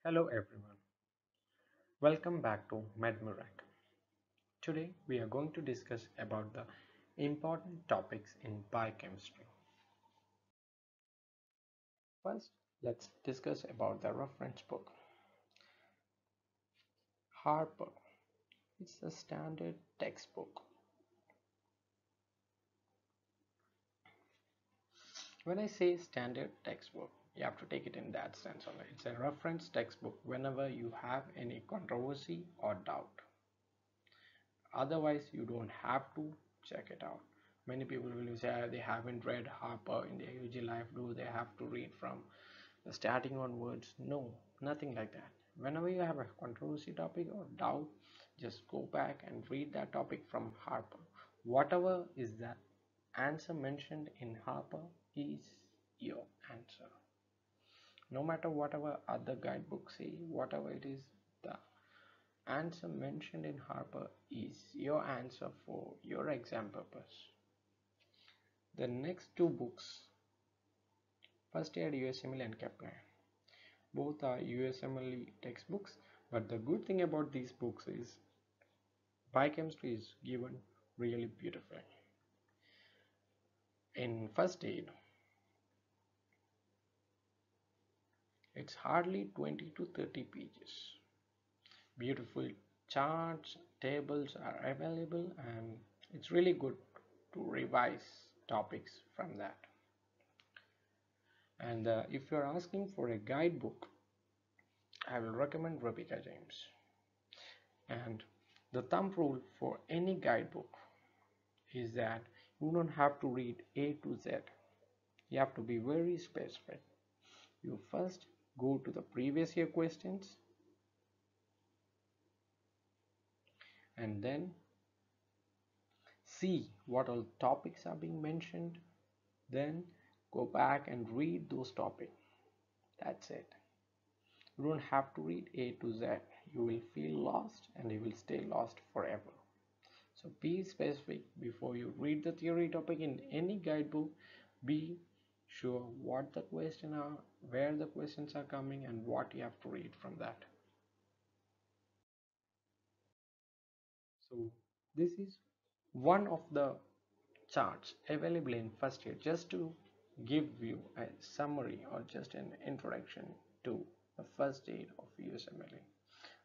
Hello everyone, welcome back to MedMiracle. Today we are going to discuss about the important topics in biochemistry. First, let's discuss about the reference book. Harper, it's a standard textbook. When I say standard textbook, you have to take it in that sense only. It's a reference textbook whenever you have any controversy or doubt. Otherwise, you don't have to check it out. Many people will say they haven't read Harper in their UG life. Do they have to read from the starting onwards? No, nothing like that. Whenever you have a controversy topic or doubt, just go back and read that topic from Harper. Whatever is the answer mentioned in Harper is your answer. No matter whatever other guidebooks say, whatever it is, the answer mentioned in Harper is your answer for your exam purpose. The next two books, first year USMLE and Kepler, both are USMLE textbooks, but the good thing about these books is biochemistry is given really beautifully. In first aid, it's hardly 20 to 30 pages. Beautiful charts, tables are available, and it's really good to revise topics from that. And if you're asking for a guidebook, I will recommend Rebecca James. And the thumb rule for any guidebook is that you don't have to read A to Z. You have to be very specific. You first go to the previous year questions and then see what all topics are being mentioned. Then go back and read those topics. That's it. You don't have to read A to Z. You will feel lost and you will stay lost forever. So be specific before you read the theory topic in any guidebook. Be sure what the questions are, where the questions are coming, and what you have to read from that. So this is one of the charts available in first year, just to give you a summary or just an introduction to the first aid of USMLE.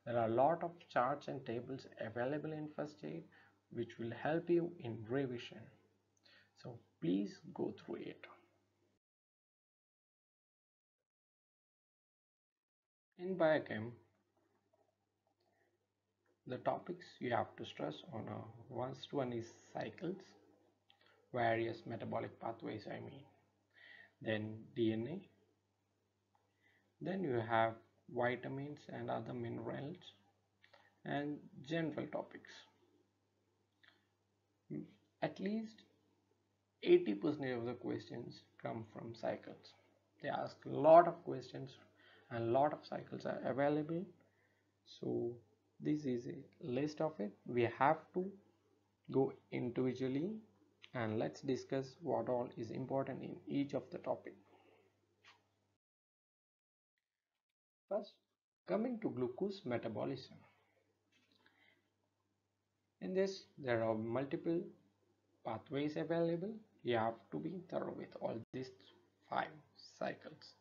There are a lot of charts and tables available in first aid which will help you in revision. So please go through it. In biochem, the topics you have to stress on are first one is cycles, various metabolic pathways then DNA, then you have vitamins and other minerals, and general topics. At least 80% of the questions come from cycles. They ask a lot of questions and a lot of cycles are available. So this is a list of it. We have to go individually and let's discuss what all is important in each of the topic. First, coming to glucose metabolism. In this, there are multiple pathways available. You have to be thorough with all these 5 cycles.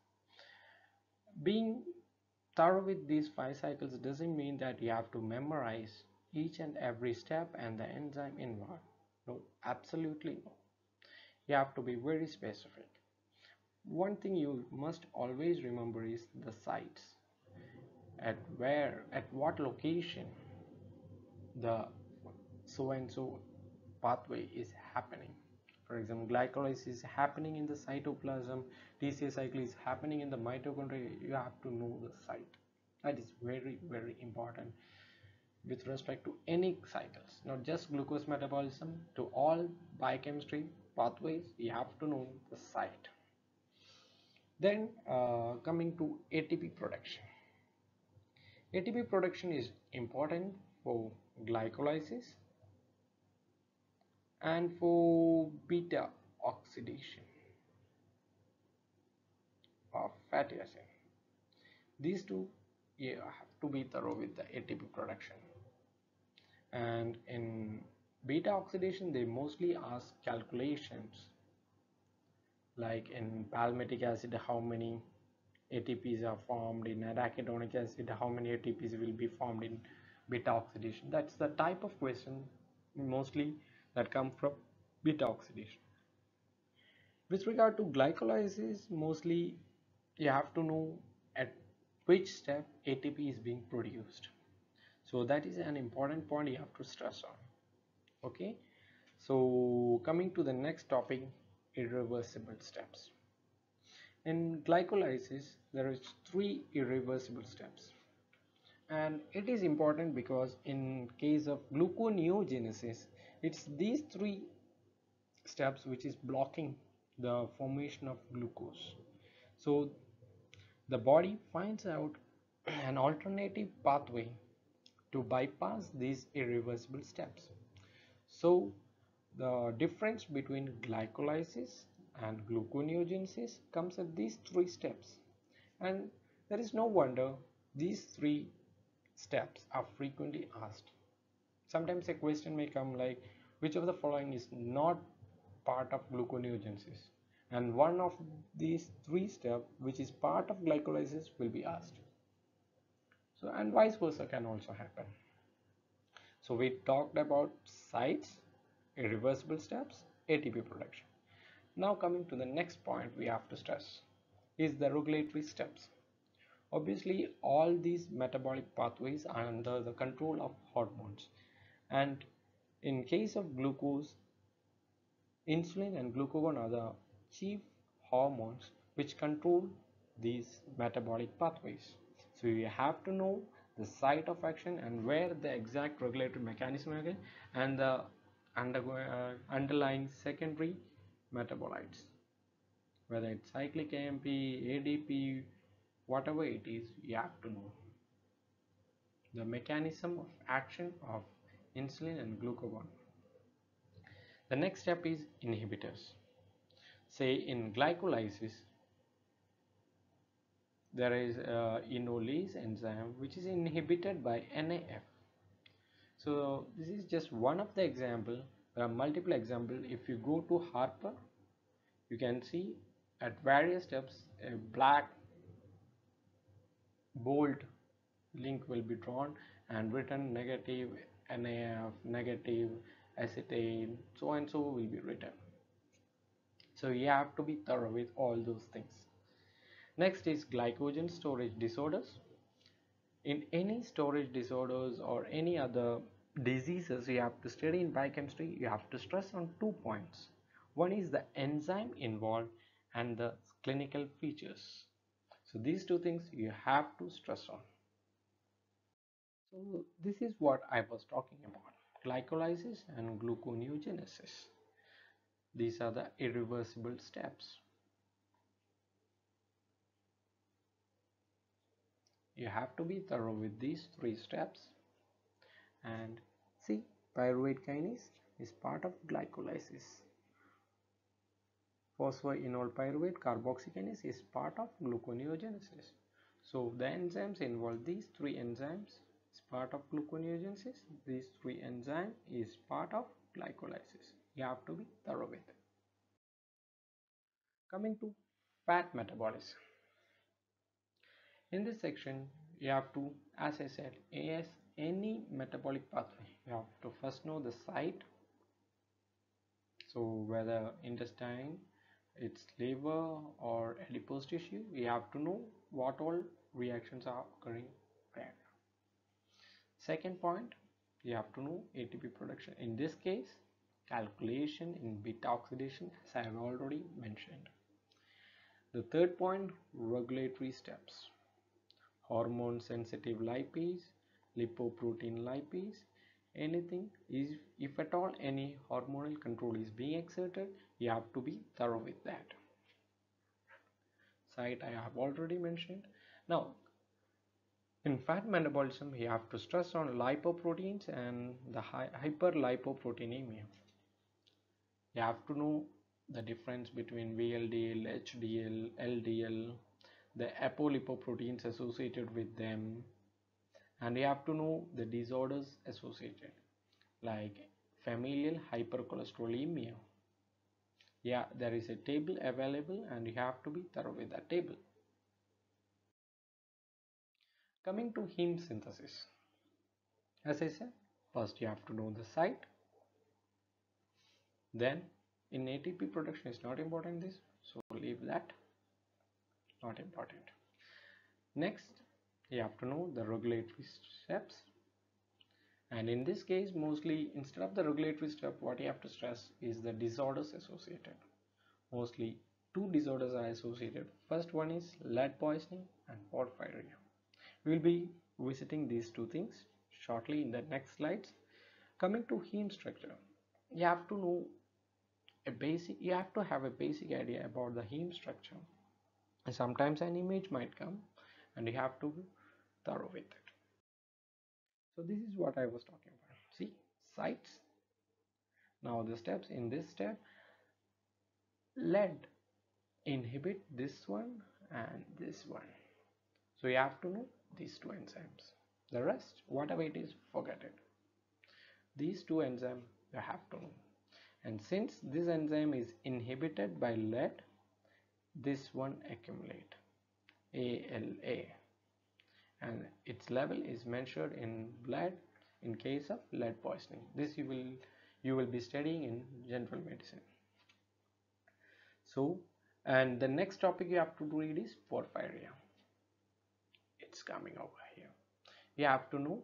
Being thorough with these 5 cycles doesn't mean that you have to memorize each and every step and the enzyme involved. No, absolutely no. You have to be very specific. One thing you must always remember is the sites. At what location the so and so pathway is happening. For example, glycolysis is happening in the cytoplasm, TCA cycle is happening in the mitochondria. You have to know the site. That is very, very important with respect to any cycles, not just glucose metabolism. To all biochemistry pathways, you have to know the site. Then coming to ATP production. ATP production is important for glycolysis and for beta oxidation of fatty acid. These two you have to be thorough with the ATP production. And in beta oxidation, they mostly ask calculations, like in palmitic acid how many ATPs are formed, in arachidonic acid how many ATPs will be formed in beta oxidation. That's the type of question mostly that come from beta oxidation. With regard to glycolysis, mostly you have to know at which step ATP is being produced. So that is an important point you have to stress on. Okay, so coming to the next topic, irreversible steps. In glycolysis, there is 3 irreversible steps, and it is important because in case of gluconeogenesis, it's these 3 steps which is blocking the formation of glucose. So the body finds out an alternative pathway to bypass these irreversible steps. So the difference between glycolysis and gluconeogenesis comes at these 3 steps, and there is no wonder these 3 steps are frequently asked. Sometimes a question may come like, which of the following is not part of gluconeogenesis, and one of these 3 steps which is part of glycolysis will be asked. So, and vice versa can also happen. So we talked about sites, irreversible steps, ATP production. Now coming to the next point we have to stress is the regulatory steps. Obviously all these metabolic pathways are under the control of hormones, and in case of glucose, insulin and glucagon are the chief hormones which control these metabolic pathways. So you have to know the site of action and where the exact regulatory mechanism is and the underlying secondary metabolites, whether it's cyclic AMP, ADP, whatever it is, you have to know the mechanism of action of insulin and glucagon. The next step is inhibitors. Say in glycolysis, there is enolase enzyme which is inhibited by NAF. So this is just one of the example. There are multiple examples. If you go to Harper, you can see at various steps a black bold link will be drawn and written negative NAF, negative acetate, so and so will be written. So you have to be thorough with all those things. Next is glycogen storage disorders. In any storage disorders or any other diseases you have to study in biochemistry, you have to stress on 2 points. One is the enzyme involved and the clinical features. So these 2 things you have to stress on. So this is what I was talking about, glycolysis and gluconeogenesis. These are the irreversible steps. You have to be thorough with these 3 steps. And see, pyruvate kinase is part of glycolysis. Phosphoenol pyruvate carboxykinase is part of gluconeogenesis. So the enzymes involved, these 3 enzymes is part of gluconeogenesis. These 3 enzymes is part of glycolysis. You have to be thorough with it. Coming to fat metabolism. In this section, you have to, as I said, as any metabolic pathway, you have to first know the site. So whether intestine, it's liver or adipose tissue, we have to know what all reactions are occurring there. Second point, you have to know ATP production. In this case, calculation in beta oxidation, as I have already mentioned. The third point, regulatory steps. Hormone sensitive lipase, lipoprotein lipase, anything is, if at all any hormonal control is being exerted, you have to be thorough with that. Site I have already mentioned. Now in fat metabolism, you have to stress on lipoproteins and the hyperlipoproteinemia. You have to know the difference between VLDL, HDL, LDL, the apolipoproteins associated with them, And you have to know the disorders associated, like familial hypercholesterolemia. Yeah, there is a table available and you have to be thorough with that table. Coming to heme synthesis, as I said, first you have to know the site. Then in ATP production is not important this, so leave that, not important. Next, you have to know the regulatory steps. And in this case, mostly instead of the regulatory step, what you have to stress is the disorders associated. Mostly two disorders are associated. First one is lead poisoning and porphyria. We will be visiting these two things shortly in the next slides. Coming to heme structure, you have to know you have to have a basic idea about the heme structure. Sometimes an image might come and you have to be thorough with it. So this is what I was talking about. See, sites. Now the steps. In this step, lead inhibit this one and this one. So you have to know these two enzymes. The rest, whatever it is, forget it. These two enzymes you have to know. And since this enzyme is inhibited by lead, this one accumulate ALA, and its level is measured in blood in case of lead poisoning. This you will be studying in general medicine. So, and the next topic you have to read is porphyria. It's coming over here. You have to know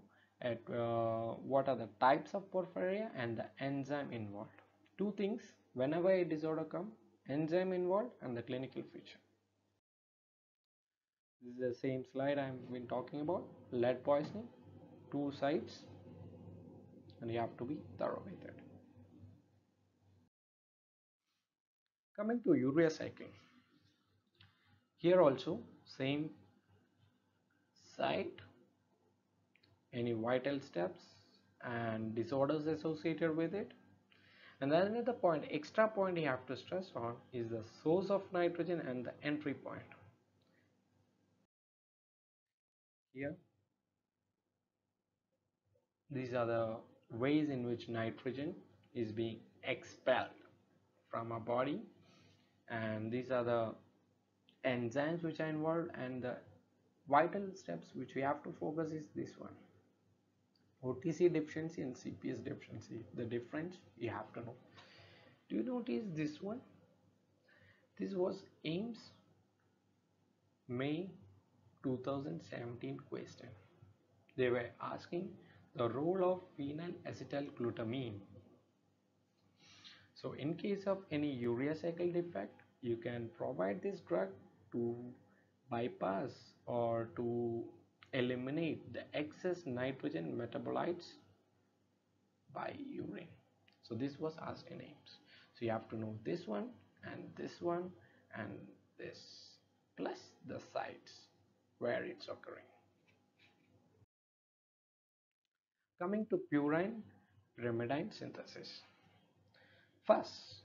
what are the types of porphyria and the enzyme involved. Two things whenever a disorder comes: enzyme involved and the clinical feature. This is the same slide I've been talking about. Lead poisoning, two sites, and you have to be thorough with it. Coming to urea cycle, here also same site, any vital steps and disorders associated with it. And then another point, extra point you have to stress on is the source of nitrogen and the entry point. Here, these are the ways in which nitrogen is being expelled from our body, and these are the enzymes which are involved, and the vital steps which we have to focus is this one: OTC deficiency and CPS deficiency. The difference you have to know. Do you notice this one? This was AIMS May 2017 question. They were asking the role of phenylacetylglutamine. So in case of any urea cycle defect, you can provide this drug to bypass or to eliminate the excess nitrogen metabolites by urine. So this was asked in AIMS. So you have to know this one and this one and this, plus the sites where it's occurring. Coming to purine pyrimidine synthesis. First,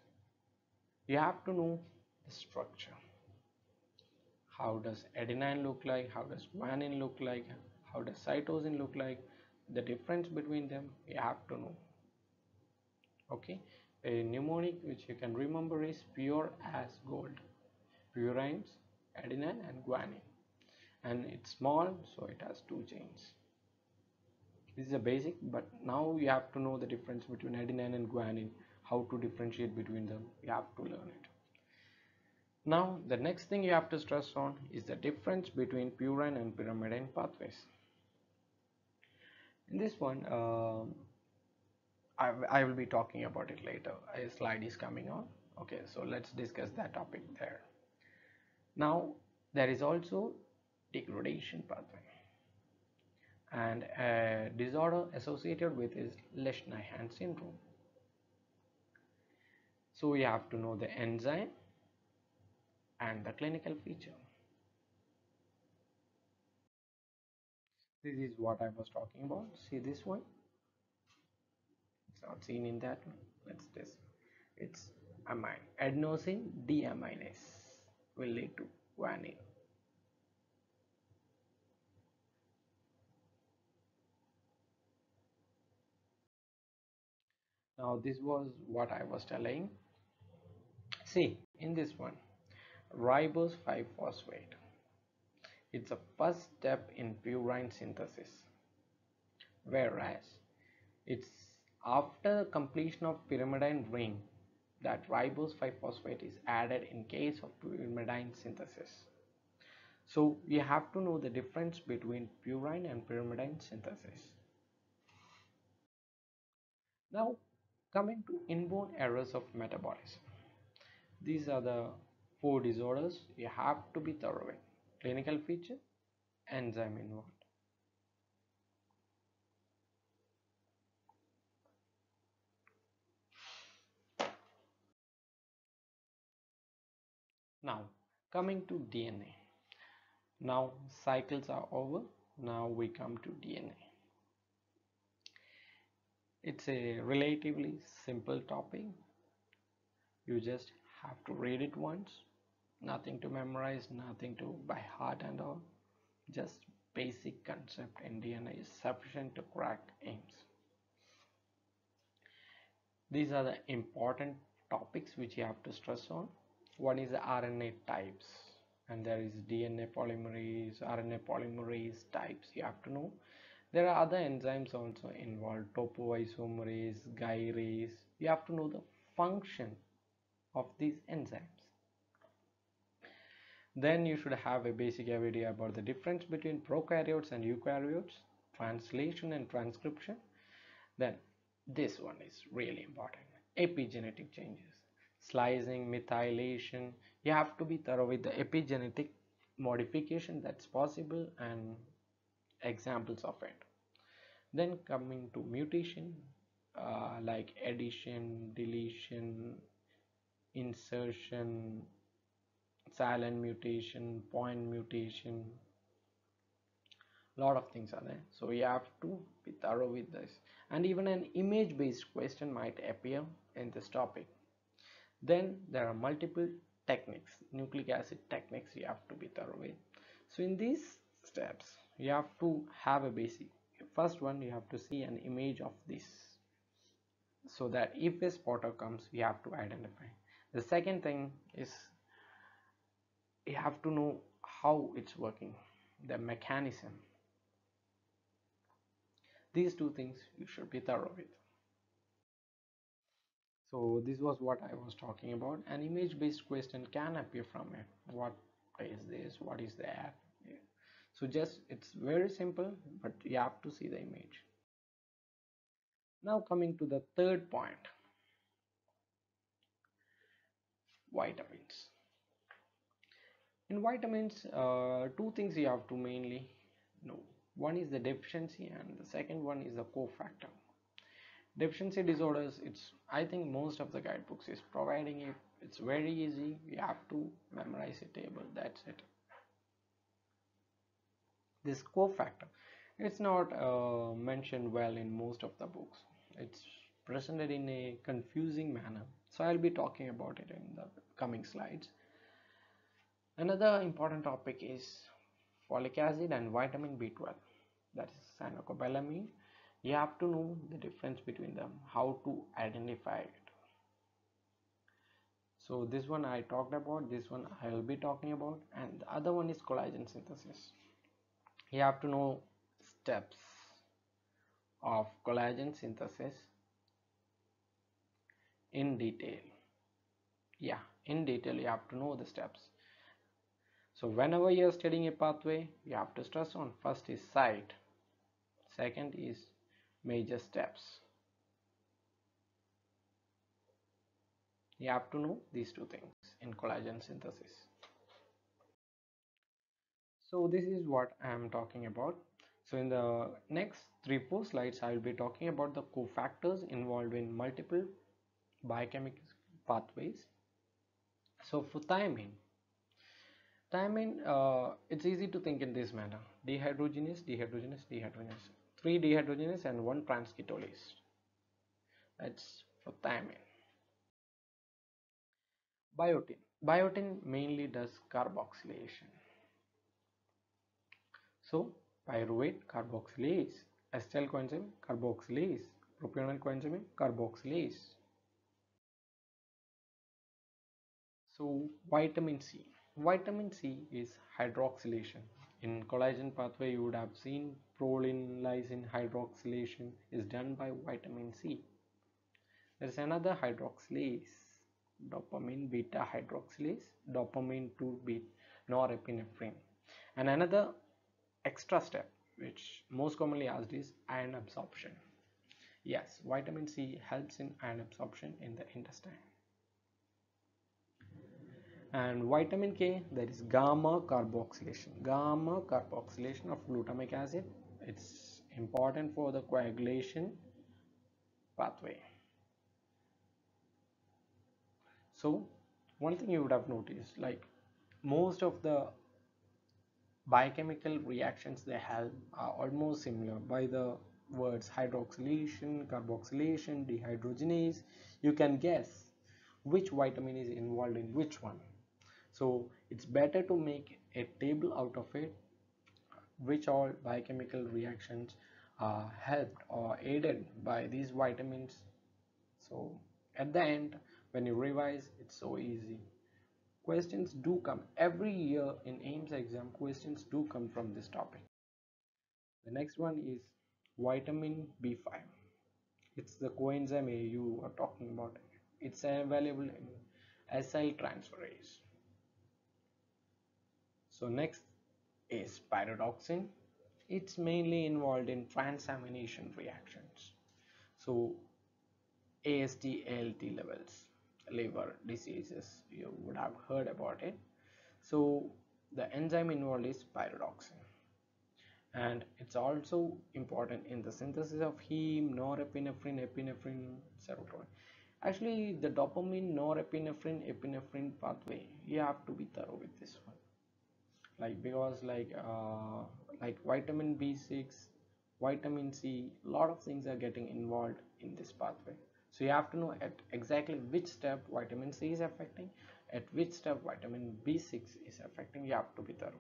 you have to know the structure. How does adenine look like? How does guanine look like? How does cytosine look like? The difference between them you have to know. Okay, a mnemonic which you can remember is pure as gold. Purines, adenine and guanine, and it's small, so it has two chains. This is a basic, but now you have to know the difference between adenine and guanine, how to differentiate between them. You have to learn it. Now the next thing you have to stress on is the difference between purine and pyrimidine pathways. In this one, I will be talking about it later. A slide is coming on. Okay, so let's discuss that topic there. Now there is also degradation pathway, and a disorder associated with is Lesch-Nyhan syndrome. So you have to know the enzyme and the clinical feature. This is what I was talking about. See this one? It's not seen in that one. Let's test. It's amine. Adenosine deaminase will lead to guanine. Now this was what I was telling. See, in this one, ribose 5-phosphate. It's the first step in purine synthesis, whereas it's after completion of pyrimidine ring that ribose 5-phosphate is added in case of pyrimidine synthesis. So you have to know the difference between purine and pyrimidine synthesis. Now coming to inborn errors of metabolism. These are the 4 disorders you have to be thorough with. Clinical feature, enzyme involved. Now coming to DNA. Now cycles are over. Now we come to DNA. It's a relatively simple topic. You just have to read it once. Nothing to memorize, nothing to by heart and all. Just basic concept in DNA is sufficient to crack AIMS. These are the important topics which you have to stress on. One is the RNA types, and there is DNA polymerase, RNA polymerase types you have to know. There are other enzymes also involved, topoisomerase, gyrase. You have to know the function of these enzymes. Then you should have a basic idea about the difference between prokaryotes and eukaryotes, translation and transcription. Then this one is really important, epigenetic changes, splicing, methylation. You have to be thorough with the epigenetic modification that's possible and examples of it. Then coming to mutation, like addition, deletion, insertion, silent mutation, point mutation, lot of things are there, so you have to be thorough with this. And even an image based question might appear in this topic. Then there are multiple techniques, nucleic acid techniques you have to be thorough with. So in these steps you have to have a basic. First one, you have to see an image of this, so that if a spotter comes you have to identify. The second thing is you have to know how it's working, the mechanism. These two things you should be thorough with. So this was what I was talking about. An image based question can appear from it. What is this, what is that? Yeah. So just, it's very simple, but you have to see the image. Now coming to the third point, vitamins. In vitamins, two things you have to mainly know. One is the deficiency and the second one is the cofactor. Deficiency disorders, it's, I think most of the guidebooks is providing it. It's very easy. You have to memorize a table, that's it. This cofactor, it's not mentioned well in most of the books. It's presented in a confusing manner, so I'll be talking about it in the coming slides. Another important topic is folic acid and vitamin B12, that is cyanocobalamin. You have to know the difference between them, how to identify it. So this one I talked about, this one I will be talking about, and the other one is collagen synthesis. You have to know steps of collagen synthesis in detail. Yeah, in detail you have to know the steps. So whenever you are studying a pathway, you have to stress on first is site, second is major steps. You have to know these two things in collagen synthesis. So this is what I am talking about. So in the next 3-4 slides I will be talking about the cofactors involved in multiple biochemical pathways. So for thiamine, it's easy to think in this manner: dehydrogenase, dehydrogenase, dehydrogenase, 3 dehydrogenase and 1 transketolase. That's for thiamine. Biotin mainly does carboxylation. So pyruvate carboxylase, acetyl coenzyme carboxylase, Propionyl coenzyme carboxylase. So vitamin C. Vitamin C is hydroxylation. In collagen pathway, you would have seen proline lysine hydroxylation is done by vitamin C. There is another hydroxylase, dopamine beta hydroxylase, dopamine 2 norepinephrine. And another extra step, which most commonly asked, is iron absorption. Yes, vitamin C helps in iron absorption in the intestine. And vitamin K, there is gamma carboxylation of glutamic acid. It's important for the coagulation pathway. So one thing you would have noticed, like most of the biochemical reactions they have are almost similar by the words hydroxylation, carboxylation, dehydrogenase. You can guess which vitamin is involved in which one. So it's better to make a table out of it, which all biochemical reactions are helped or aided by these vitamins. So at the end, when you revise, it's so easy. Questions do come every year in AIMS exam. Questions do come from this topic. The next one is vitamin B5. It's the coenzyme A you are talking about. It's available in acyl transferase. So next is pyridoxine. It's mainly involved in transamination reactions. So AST, ALT levels, liver diseases, you would have heard about it. So the enzyme involved is pyridoxine. And it's also important in the synthesis of heme, norepinephrine, epinephrine, serotonin. Actually, the dopamine, norepinephrine, epinephrine pathway, you have to be thorough with this one. Like because like vitamin B6, vitamin C, a lot of things are getting involved in this pathway. So you have to know at exactly which step vitamin C is affecting, at which step vitamin B6 is affecting. You have to be thorough.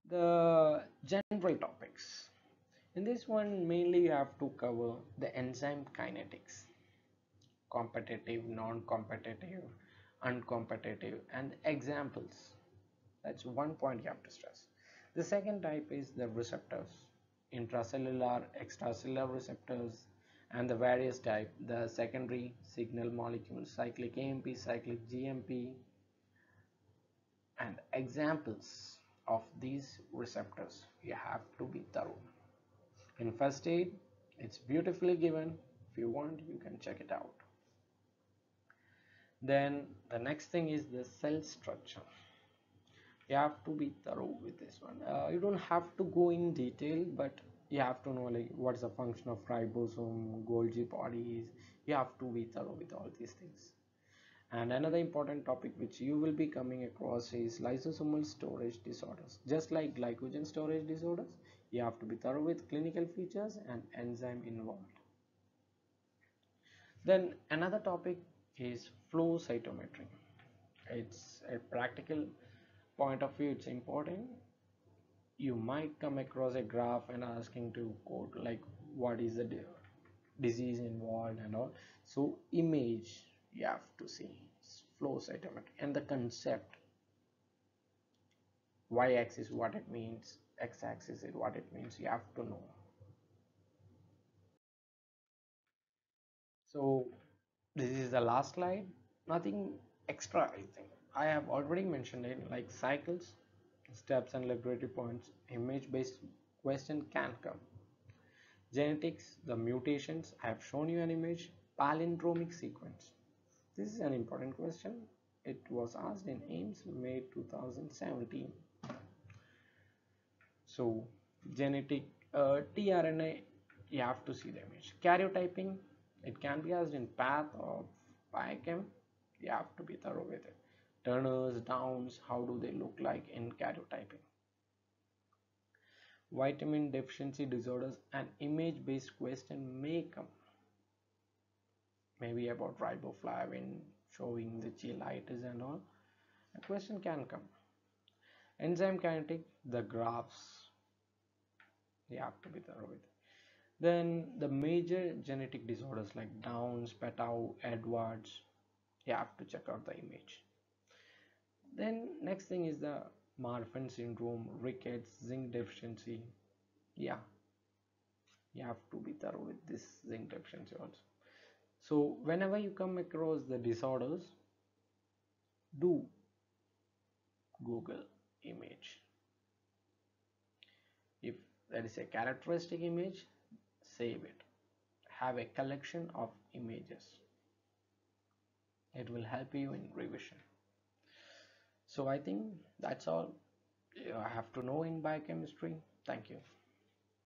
The general topics. In this one, mainly you have to cover the enzyme kinetics, competitive, non-competitive, uncompetitive, and examples. That's one point you have to stress. The second type is the receptors, intracellular, extracellular receptors, and the various type, the secondary signal molecules, cyclic AMP, cyclic GMP, and examples of these receptors. You have to be thorough. In first aid, it's beautifully given. If you want, you can check it out. Then the next thing is the cell structure. You have to be thorough with this one. You don't have to go in detail, but you have to know like what's the function of ribosome, Golgi bodies. You have to be thorough with all these things. And another important topic which you will be coming across is lysosomal storage disorders. Just like glycogen storage disorders, you have to be thorough with clinical features and enzyme involved. Then another topic is flow cytometry. It's a practical point of view, it's important. You might come across a graph and asking to quote like what is the disease involved and all. So image you have to see, flow cytometry, and the concept, y-axis what it means, x-axis is what it means, you have to know. So this is the last slide. Nothing extra, I think I have already mentioned it, like cycles, steps, and laboratory points. Image based question can come. Genetics, the mutations, I have shown you an image. Palindromic sequence, this is an important question. It was asked in AIMS May 2017. So genetic tRNA, you have to see the image. Karyotyping, it can be asked in path of biochem. You have to be thorough with it. Turners, downs, how do they look like in karyotyping? Vitamin deficiency disorders, an image based question may come, maybe about riboflavin showing the cheilitis and all. A question can come. Enzyme kinetic, the graphs, you have to be thorough with. Then the major genetic disorders like Downs, Patau, Edwards, you have to check out the image. Then next thing is the Marfan syndrome, rickets, zinc deficiency. Yeah, you have to be thorough with this zinc deficiency also. So whenever you come across the disorders, do Google image. If there is a characteristic image, save it. Have a collection of images. It will help you in revision. So I think that's all you have to know in biochemistry. Thank you.